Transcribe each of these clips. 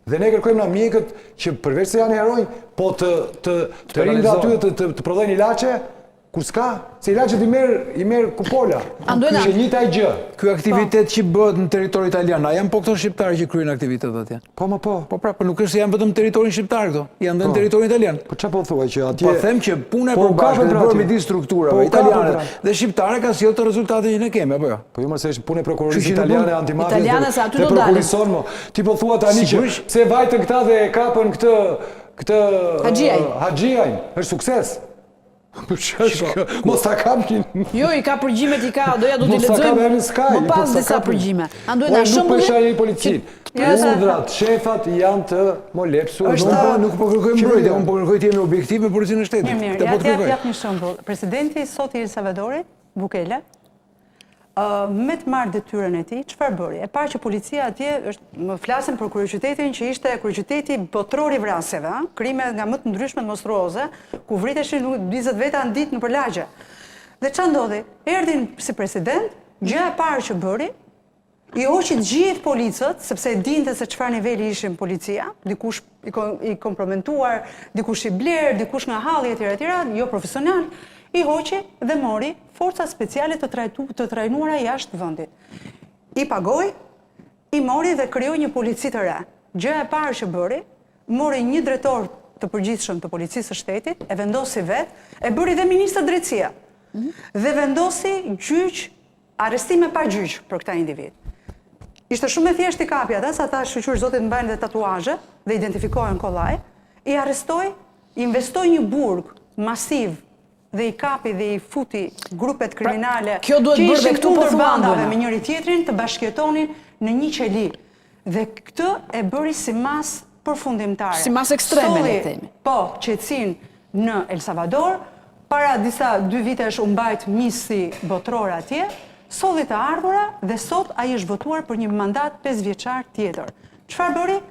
Dhe ne kërkojmë nga mjekët që përveç se janë herojnë, po të rinë dhe aty të prodhojnë ilaçe, kur s'ka, se ilaçet i merr kupola. Që njëjta gjë. Ky aktivitet që bëhet në territori italian, a janë po këto shqiptarë që kryejnë aktivitetet atje? Po. Po pra, nuk është se janë vetëm territorin shqiptar këto, janë dhe në territorin italian. Po çfarë po thuaj që atje? Po them që puna e përbashkët e bërë midis strukturave italiane dhe shqiptare ka sjellë të rezultate që ne kemi, apo jo? Po jo më se është punë e prokurorisë italiane antimafia. Italiane se aty do dalin. Ti po thua tani që pse vajtën këta dhe e kapën këtë Haxhiaj, është sukses. Mos ta kapin. Jo, i ka përgjimet, doja do t'i lexojmë më pas disa përgjime. Anduena, shumë nuk përshaj i policin. Urdhrat, shefat janë të molepsur. Nuk po kërkoj mbrojtje, unë po kërkoj të jemi objektiv me policinë e shtetit. Mirë, jap një shembull. Presidenti sot i El Salvadorit, Bukele, me të marrë detyrën e tij, çfarë bëri? E parë që policia atje më flasin për kryeqytetin që ishte kryeqyteti botror i vrasjeve, krime nga më të ndryshmet monstruoze, ku vriteshin 20 veta në ditë nëpër lagje. Dhe ç'a ndodhi? Erdhin si president, gjëja e parë që bëri, i hoqi të gjithë policët, sepse e dinte se çfarë niveli ishin policia, dikush i kompromentuar, dikush i bler, dikush nga halli etj, jo profesional, i hoqi dhe mori forca speciale të trajnuara jashtë vendit. I pagoi, i mori dhe krijoi një polici të re. Gjëja e parë që bëri, mori një drejtor të përgjithshëm të policisë së shtetit, e vendosi vetë, e bëri dhe ministër drejtësia. Dhe vendosi gjyq, arrestime pa gjyq për këta individ. Ishte shumë e thjeshtë i kapi ata, sa ata shqyqyr zotit mbajnë dhe tatuazhe dhe identifikohen kollaj, i arrestoi, investoi një burg masiv dhe i kapi dhe i futi grupet kriminale që ishin kundër bandave me njëri tjetrin të bashkjetonin në një qeli. Dhe këtë e bëri si mas përfundimtare. Si mas ekstreme, le themi. Po, qetësin në El Salvador, para 2 vitesh u mbajt misi botror atje, solli të ardhura dhe sot ai është votuar për një mandat 5 vjeçar tjetër. Çfarë bëri?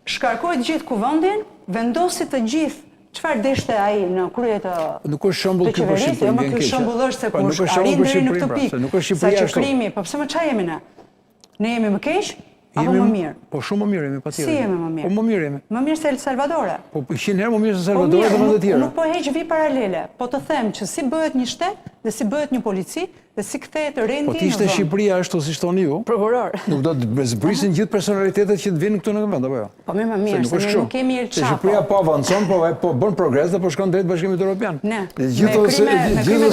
Shkarkoi të gjithë kuvendin, vendosi të gjithë çfarë deshte ai në krye të qeverisë, jo më ky shembull është se kush arrin deri në këtë pikë. Sa që krimi, po pse më ç'a jemi ne? Ne jemi më keq apo më mirë? Po shumë më mirë jemi patjetër. Si jemi më mirë? Po më mirë jemi. Më mirë se El Salvador. Po 100 herë më mirë se El Salvador dhe vende të tjera. Nuk po heq vi paralele, po të them që si bëhet një shtet dhe si bëhet një polici dhe si kthehet rendi në vend. Po ti ishte Shqipëria ashtu si thoni ju. Prokuror. Nuk do të zbrisin gjithë personalitetet që të vinë këtu në vend apo jo? Po më mirë, se ne nuk kemi El Chapo. Shqipëria po avancon, po bën progres dhe po shkon drejt Bashkimit Evropian. Ne. Gjithë ka dritë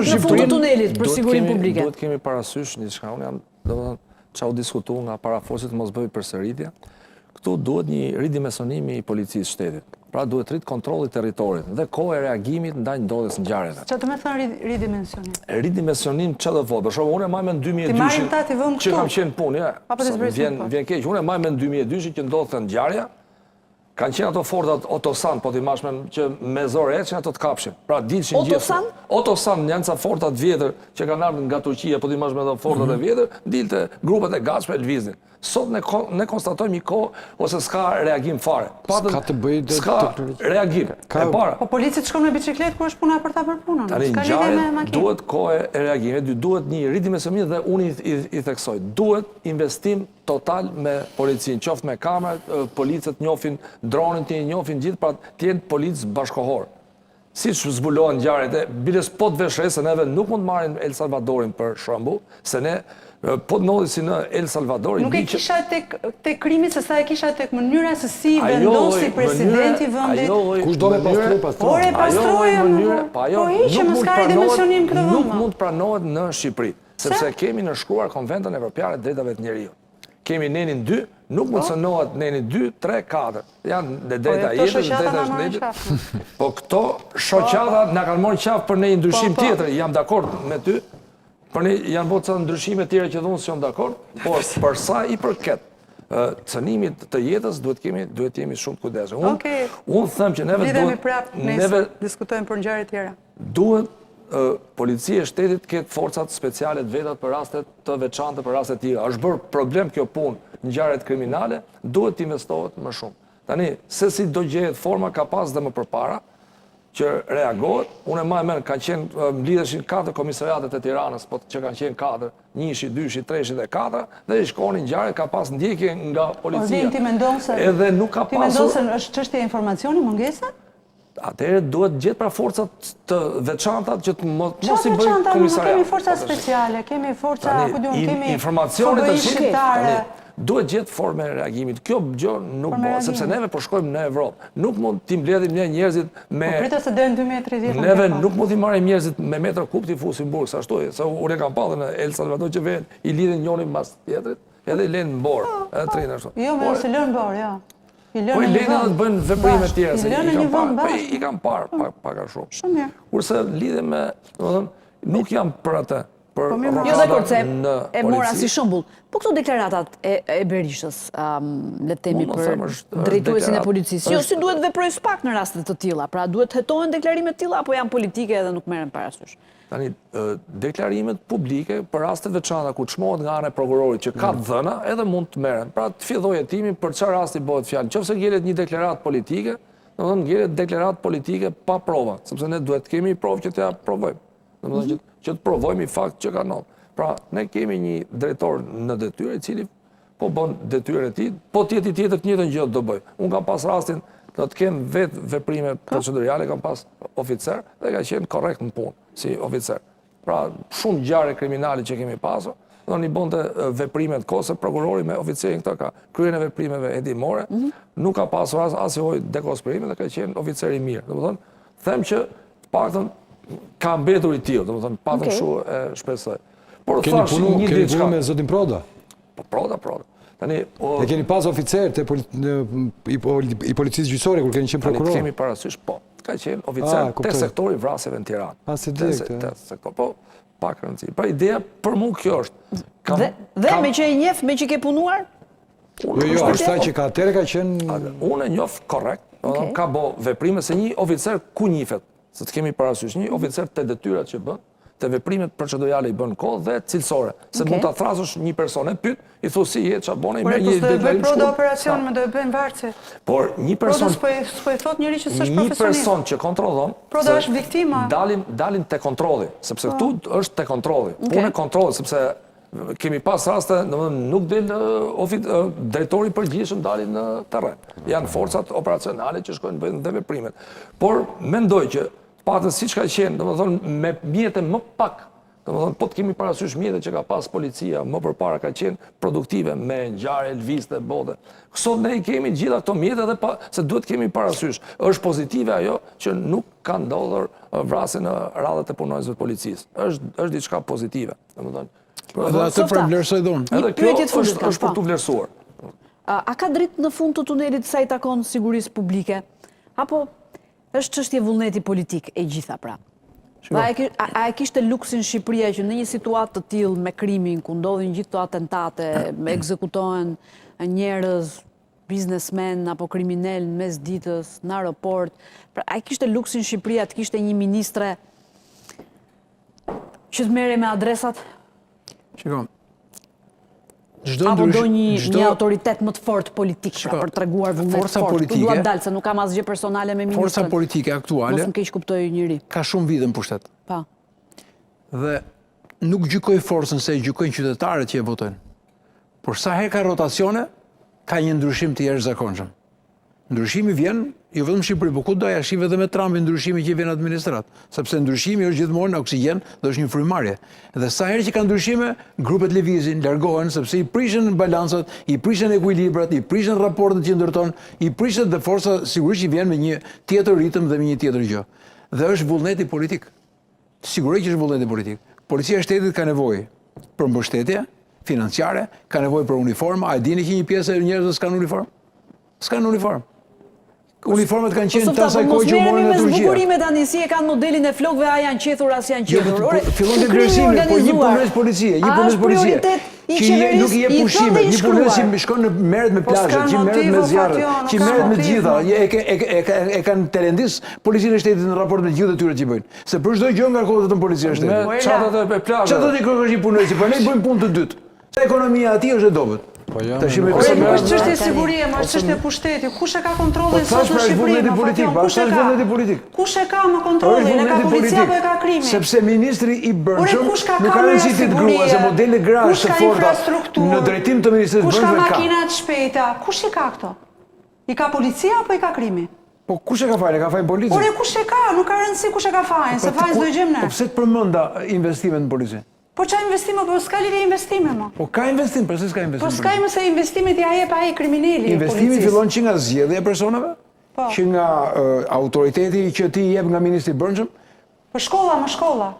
në fund të tunelit për sigurinë publike. Duhet kemi parasysh diçka. Unë jam, domethënë, çau diskutu nga paraforcit mos bëj përsëritje. Këtu duhet një ridimensionimi i policisë shtetit. Pra duhet rrit kontrolli territorit dhe kohë e reagimit ndaj ndodhes ngjarjeve. Çfarë do të thonë ridimensionim? Ridimensionim çfarë do thotë? Për shembull, unë e maj me 2002 që kam qenë punë, vjen keq. Unë e maj me 2002 që ndodhte ngjarja. Kanë qenë ato fortat Otosan, po t'i mashme që me zorë eqen ato të kapshin. Pra dilshin gjithë. Otosan? Otosan, janë ca fortat vjetër që kanë ardhur nga Turqia, po t'i mashme ato fortat e vjetër, dilte grupet e gatshme lviznin. Sot ne konstatojmë një kohë ose s'ka reagim fare. S'ka të bëjë s'ka reagim. E para. Po policit shkon me bicikletë kur është puna për ta bërë punën. Tani ngjarjet duhet kohë e reagimit, duhet një ridimensionim dhe unë i theksoj. Duhet investim total me policinë, qoftë me kamerë, policët njohin dronin, të njohin gjithë, pra të jenë policë bashkohor. Siç zbulohen ngjarjet, biles po të veshë se neve nuk mund të marrin El Salvadorin për shembull, se ne po të ndodhi si në El Salvador. Nuk e kisha tek krimi, se sa e kisha tek mënyra se si vendosi presidenti vendit. Kush do me pastroj pastaj? Por e pastroi. Po hiqe mos ka ridimensionim këtë vend. Nuk mund pranohet në Shqipëri, sepse kemi nënshkruar Konventën Evropiane të Drejtave të Njerëzit. Kemi nenin 2, nuk mund sënohet nenin 2, 3, 4. Janë dhe drejta jetës, drejta shtetit. Po këto shoqata na kanë marrë qafë për një ndryshim tjetër, jam dakord me ty. Për ne janë bërë ca ndryshime të tjera që dhunë si jam dakord, por për sa i përket cënimit të jetës duhet jemi shumë të kujdesshëm. Unë them që neve diskutojmë për ngjarje tjera. Duhet policia e shtetit ketë forcat speciale të veta për raste të veçanta, për raste të tjera. Është bërë problem kjo punë në ngjarjet kriminale, duhet të investohet më shumë. Tani, se si do gjehet forma ka pas dhe më përpara, që reagohet. Unë e mend, kanë qenë mblidheshin 4 komisariatet e Tiranës, po që kanë qenë 4, 1-shi, 2-shi, 3-shi dhe 4, dhe i shkonin ngjarje, ka pas ndjekje nga policia. Ti mendon se edhe nuk ka pasur. Ti mendon se është çështje e informacioni mungesa? Atëherë duhet gjetë pra forcat të veçanta që të mos i bëjë komisariat. Kemi forca speciale, kemi forca, kemi informacionet shqiptare. Duhet gjetë forme e reagimit. Kjo gjë nuk bëhet, sepse neve po shkojmë në Evropë. Nuk mund t'i mbledhim ne njerëzit me... Po pritet se deri në 2030. Neve nuk mund t'i marrim njerëzit me metra kub t'i fusim burg, sa ashtu. Sa unë kam pasur në El Salvador që vjen, i lidhin njëri mbas tjetrit, edhe i lënë në bor, edhe trinë ashtu. Jo, më se lënë në bor, jo. Po i lënë edhe të bëjnë veprime tjera, se i kam parë pak a shumë. Shumë mirë. Kurse lidhem me, nuk jam për atë. Jo dhe kurse, e mora si shembull. Po këto deklaratat e Berishës, le të themi për drejtuesin e policisë, jo si duhet veprojë spak në raste të tilla, pra duhet hetohen deklarimet të tilla apo janë politike edhe nuk merren parasysh? Tani, deklarimet publike për raste veçanta ku çmohet nga ana e prokurorit që ka dhëna, edhe mund të merren. Pra të fillojë hetimi për çfarë rasti bëhet fjalë. Nëse ngjelet një deklaratë politike, domethënë ngjelet deklaratë politike pa prova, sepse ne duhet të kemi provë që t'ja provojmë. Domethënë që të provojmë i fakt që ka ndodhur. Pra, ne kemi një drejtor në detyrë i cili po bën detyrën e tij, po tjetër të njëjtën gjë do bëj. Unë kam pas rastin do të kem vetë veprime procedurale, kam pas oficer dhe ka qenë korrekt në punë si oficer. Pra, shumë ngjarje kriminale që kemi pasur, do i bënte veprimet kohë se prokurori me oficerin këta ka kryen e veprimeve hetimore, nuk ka pasur asnjë dekonspirime dhe ka qenë oficer i mirë. Domethënë, them që paktën ka mbetur i tillë, domethënë patëm kështu e shpresoj. Por keni punu me zotin Proda? Po Proda. Tani e keni pas oficer i policisë gjyqësore kur keni qenë prokuror? Kemi parasysh, po. Ka qenë oficer te sektori vrasjeve në Tiranë. Si direkt. Po pak rëndësi. Pra ideja për mua kjo është. Dhe me që e njeh, me që ke punuar? Jo, është ta që ka atëre ka qenë... Unë e njoh korrekt, ka bo veprime se një oficer ku njihet. Se të kemi parasysh një oficer të detyrat që bën, të veprimet procedurale i bën kohë dhe cilësore. Se mund ta thrasësh një person e pyet, i thu si je, çfarë bën, i merr një deklarim. Po do të bëj Proda operacion, më do të bëjnë varçe. Por një person s'po i thot njëri që s'është profesionist. Një person që kontrollon, Proda është viktima. Dalin te kontrolli, sepse këtu është te kontrolli. Punë e kontrollit, sepse kemi pas raste, nuk del drejtori i përgjithshëm dalin në terren. Janë forcat operacionale që shkojnë bëjnë dhe veprimet. Por mendoj që patën siç ka qenë, domethënë me mjete më pak, domethënë po të kemi parasysh mjetet që ka pas policia më përpara ka qenë produktive me ngjarje, lvizje, bote. Sot ne i kemi gjitha këto mjete dhe se duhet kemi parasysh. Është pozitive ajo që nuk ka ndodhur vrasje në radhët e punonjësve të policisë. Është diçka pozitive, domethënë. Edhe atë për vlerësoj dhon. Edhe kjo është për të vlerësuar. A ka dritë në fund të tunelit sa i takon sigurisë publike? Apo është çështje vullneti politik e gjitha pra? A e kishte luksin Shqipëria që në një situatë të tillë me krimin, ku ndodhin gjithë këto atentate, ekzekutohen njerëz, biznesmen apo kriminal në mes ditës, në aeroport, pra a e kishte luksin Shqipëria të kishte një ministre që të merrej me adresat? Shikoj. Apo do një autoritet më të fortë politik për të treguar vullnet të fortë. Tu duat dalë, se nuk kam asgjë personale me ministrën. Forca politike aktuale mos më keq kuptoj njëri. Ka shumë vite në pushtet. Pa. Dhe nuk gjykoj forcën se gjykojnë qytetarët që e votojnë. Por sa herë ka rotacione, ka një ndryshim të jashtëzakonshëm. Ndryshimi vjen, jo vetëm Shqipëri, por kudo ja shive edhe me Trumpin ndryshimi që vjen në administrat, sepse ndryshimi është gjithmonë në oksigjen dhe është një frymarrje. Dhe sa herë që ka ndryshime, grupet lëvizin, largohen sepse i prishin balancat, i prishin ekuilibrat, i prishin raportet që ndërton, i prishin dhe forca sigurisht që vjen me një tjetër ritëm dhe me një tjetër gjë. Dhe është vullneti politik. Sigurisht që është vullneti politik. Policia e shtetit ka nevojë për mbështetje financiare, ka nevojë për uniforma, a dini që një pjesë e njerëzve s'kan uniformë? S'kan uniformë. Uniformet kanë qenë të asaj kohë që u morën në Turqi. Me zbukurimet tani si e kanë modelin e flokëve, a janë qetur as janë qetur. Fillon të vlerësimi, po një punës policie, që nuk i jep pushime, një punës që shkon merret me plazhe, që merret me zjarre, që merret me gjitha, e kanë terendis policinë e shtetit në raport me gjithë detyrat që bëjnë. Se për çdo gjë ngarkohet vetëm policia e shtetit. Çfarë do të plazhe? Çfarë do të kërkosh një punës, po ne bëjmë punë të dytë. Ekonomia aty është e dobët. Nuk është çështje sigurie, ma është çështje pushteti. Kush e ka kontrollin sot në Shqipëri? Kush e ka më kontrollin? E ka policia apo e ka krimi? Sepse ministri i Brendshëm nuk ka rëndësi të grua, se modele grash të forta në drejtim të Ministrisë Kush ka Brendshme ka. makinat shpejta? Kush i ka këto? I ka policia apo i ka krimi? Po kush e ka fajnë? E ka fajnë polici? Ore kush e ka? Nuk ka rëndësi kush e ka fajnë, se fajnë s'do i gjejmë ne. Po pse të përmenda investimet në polici? Po qa investime, po s'ka lidhje investime, mo. Po ka investim, përse s'ka investim? Po s'ka më se investimet ja jep ai kriminali. Investimi fillon që nga zgjedhja e personave? Që nga autoriteti që ti jep nga Ministri i Brendshëm? Po shkolla, më shkolla.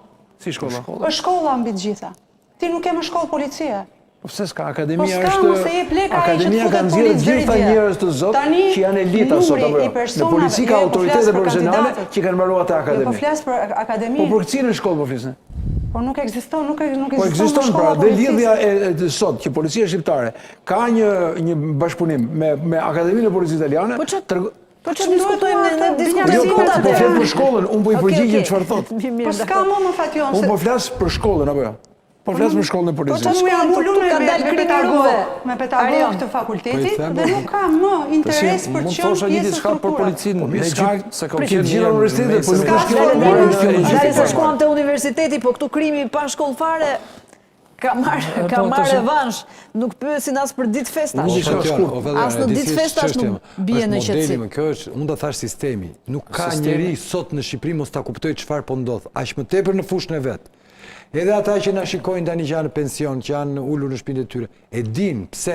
Si shkolla? Po shkolla mbi të gjitha. Ti nuk ke më shkollë policie. Po pse s'ka? Akademia Po s'ka, mos e jep lek ai që Akademia të ka futet nxjerrë policë gjitha njerëz të zot që janë elita sot apo jo. Në polici ka autoritete profesionale që kanë mbaruar atë akademi. Po flas për akademinë. Po për cilën shkollë po flisni? Po nuk ekziston, nuk Po ekziston pra, dhe lidhja e sot që policia shqiptare ka një bashkëpunim me Akademinë e Policisë Italiane. Po që diskutojmë në diskutim Po flet për shkollën, unë po i përgjigjem çfarë thot. Po s'ka më Fatjon. Unë po flas për shkollën apo jo? Po flas për shkollën e policisë. Po çfarë me pedagog të fakultetit dhe nuk ka më interes për të qenë pjesë e strukturës. Për policinë, me Egjipt, se ka qenë gjithë universitetet, po nuk është kjo. Se shkuam te universiteti, po këtu krimi pa shkollë fare ka marrë revansh, nuk pyesin as për ditë festash. As në ditë festash nuk bie në qetësi. Kjo është, unë do thash sistemi. Nuk ka njeri sot në Shqipëri mos ta kuptoj çfarë po ndodh. Aq më tepër në fushën e vet. Edhe ata që na shikojnë tani që janë në pension, që janë ulur në shtëpitë e tyre, e din pse.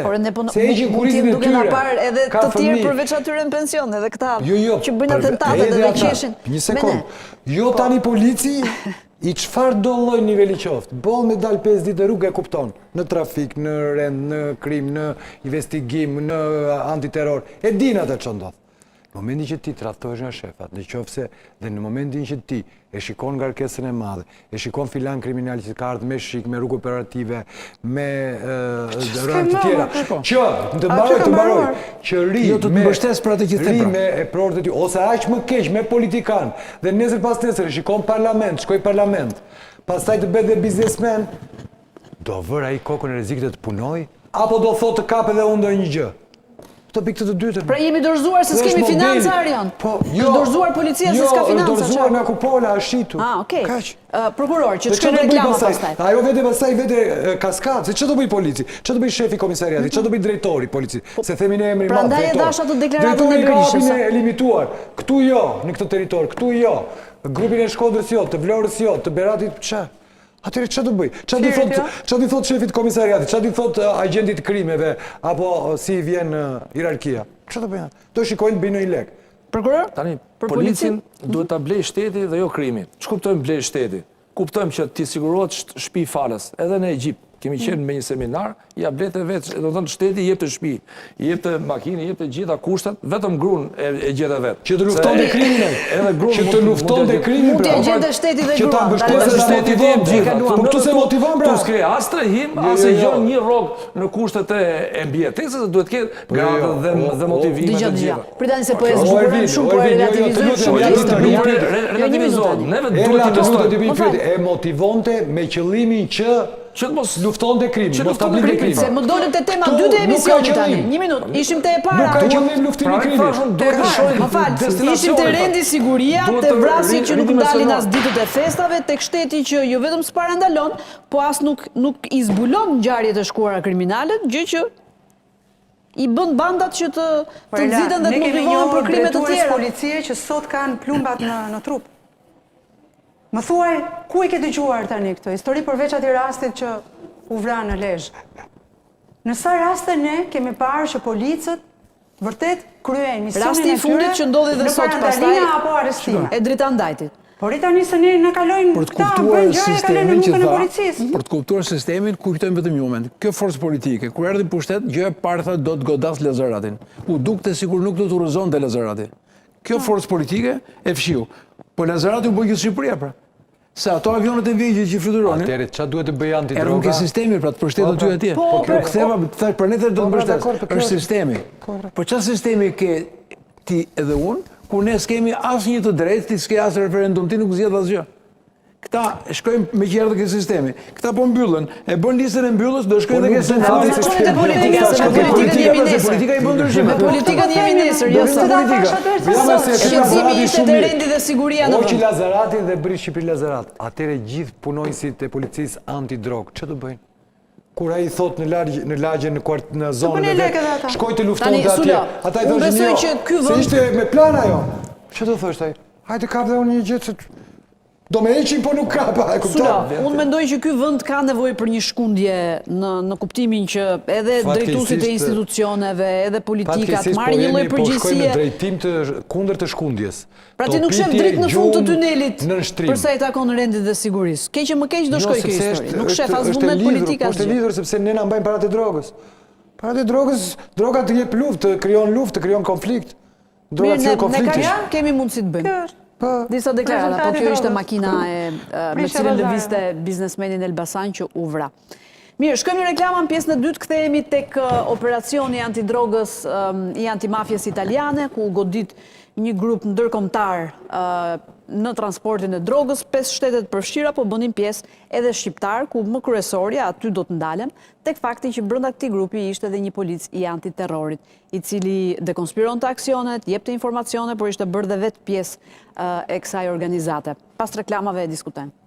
Se heqin kurizmin e tyre. Duke na parë edhe të tjerë përveç atyre në pension, edhe këta që bëjnë atentate dhe qeshin. Një sekond. Jo tani polici i çfarë do lloj niveli qoftë. Boll me dal 5 ditë rrugë e kupton. Në trafik, në rend, në krim, në investigim, në antiterror. E din atë ç'o ndodh. Në momentin që ti tradhtohesh nga shefat, nëse dhe në momentin që ti e shikon ngarkesën e madhe, e shikon filan kriminal që ka ardhur me shik, me rrugë operative, me rënd të tjera, që të mbaroj, që ri me e prorët e ty, ose aq më keq me politikan, dhe nesër pas nesër e shikon parlament, shkoj parlament, pastaj të bëhet dhe biznesmen, do vër ai kokën e rrezikut të punoj, apo do thotë të kap edhe unë ndonjë gjë. Të pikë të dytën. Pra jemi dorëzuar se s'kemi financa, Arion? Po, jo. Dorëzuar policia se s'ka financa. Jo, dorëzuar nga kupola, është shitur. Okej. Prokuror, që të shkojnë reklama pastaj. Ajo vete pastaj vete kaskadë, se ç'do të bëj polici? Ç'do të bëj shefi komisariati? Ç'do të bëj drejtori polici? Se themi ne emrin madh. Prandaj e dash atë deklaratën e Berishës. Drejtori e limituar. Këtu jo, në këtë territor, këtu jo. Grupin e Shkodrës jo, të Vlorës jo, të Beratit ç'a? Atëre ç'a do bëj? Ç'a di thot shefi i komisariatit? Ç'a di thot agentit të krimeve apo si vjen hierarkia? Ç'a do bëjnë? Do shikojnë të bëjnë një lek. Prokuror? Tani policin duhet ta blej shteti dhe jo krimin. Ç'kuptojmë blej shteti? Kuptojmë që ti sigurohet shtëpi falës. Edhe në Egjipt kemi qenë me një seminar, ja blete vetë, do të thonë shteti jep të shtëpi, jep të makinë, jep të gjitha kushtet, vetëm gruan e gjetë vetë. Që të luftonte krimin. Edhe gruan që të luftonte krimin. Mund të gjetë shteti dhe gruan. Që ta mbështesë shteti dhe gjitha. Po këtu se motivon pra. Tu s'ke as trehim, as e gjon një rrog në kushtet e mbijetesës, duhet të ketë gradë dhe motivime të gjitha. Pritani se po e zgjuarojmë shumë, po e relativizojmë shumë historinë. Relativizohet. Neve duhet të testojmë. E motivonte me qëllimin që mos luftonte krimin, mos ta blinte krimin. Se më dolën te tema 2 të emisionit tani. 1 minutë, ishim te e para. Nuk ka qëllim luftimi i krimit. Më fal, ishim te rendi siguria, te vrasjet që nuk ndalin as ditët e festave, tek shteti që jo vetëm s'parandalon, po as nuk i zbulon ngjarjet e shkuara kriminale, gjë që i bën bandat që të nxiten dhe të motivohen për krime të tjera. Policie që sot kanë plumbat në trup. Më thuaj, ku e ke dëgjuar tani këtë histori përveç atij rastit që u vra në Lezhë? Në sa raste ne kemi parë që policët vërtet kryejnë misionin e tyre. Rasti i fundit që ndodhi dhe sot pastaj apo arrestime. E Dritandajtit. Por tani se ne na kalojnë këta, bëjnë gjëra kalojnë në mukën e policisë. Për të kuptuar sistemin, kujtojmë vetëm një moment. Kjo forcë politike, kur erdhi pushtet, gjë e parë tha do të godas Lezaratin. U dukte sikur nuk do të urrëzonte Lezarati. Kjo forcë politike e fshiu. Po Lezarati u bë gjithë Shqipëria pra. Se ato avionet e vegjël që fluturonin. Atëherë ç'a duhet të bëj antidroga? Erë nuk e sistemi pra të përshtet aty atje. Po ktheva, thash për netër do të mbështet. Është sistemi. Po ç'a sistemi ke ti edhe unë, ku ne s'kemi asnjë të drejtë, ti s'ke as referendum, ti nuk zgjedh asgjë. Këta shkojnë me qërë dhe këtë sistemi. Këta po mbyllën, e bën listën e mbyllës, do shkojnë dhe këtë sistemi. Politika i bën ndryshime. Me politikën jemi nesër, jo sot. Shqetësimi ishte të rendi dhe siguria në Oqi vend. Lazarati dhe Bri Shqipëri Lazarat. Atere gjithë punojësit e policisë antidrog, që të bëjnë? Kur ai thot në lagje në zonën e vet, shkoj të luftonte atje. Sullo, Ata i unë thoshin besoj jo. që ky Se vend- ishte me plan ajo. Çfarë do thosh ai? Hajde kap dhe unë një gjë se do me heqin, po nuk kap, e Sullo, kupton? unë mendoj që ky vend ka nevojë për një shkundje në kuptimin që edhe drejtuesit e institucioneve, edhe politikat marrin një lloj Po shkojnë në përgjegjësie. drejtim të kundër të shkundjes. Pra ti nuk shef Topitje, drejt në fund të gjumë, tunelit nënshtrim. përsa i takon rendit dhe sigurisë. Keq që më keq do Jo, shkoj kjo sepse histori. Nuk shef as është vullnet lidhur, politik po as është gjë. lidhur sepse ne na mbajnë parat e drogës. Parat e drogës, droga të jep luftë, të krijon konflikt. Droga Mirë, të konflikti. ne kemi mundësi të bëjmë. Disa deklarata, po kjo ishte makina me cilën lëvizte biznesmenin Elbasan që u vra. Mirë, shkojmë në reklaman pjesën e dytë, kthehemi tek operacioni antidrogës i antimafjes italiane, ku godit një grup ndërkombëtar në transportin e drogës, 5 shtetet përfshira, po bënin pjesë edhe shqiptar, ku më kryesorja, aty do të ndalem, tek fakti që brenda këtij grupi ishte edhe një polic i antiterrorit, i cili dekonspironte aksionet, jepte informacione, por ishte bërë dhe vetë pjesë e kësaj organizate. Pas reklamave e diskutojmë.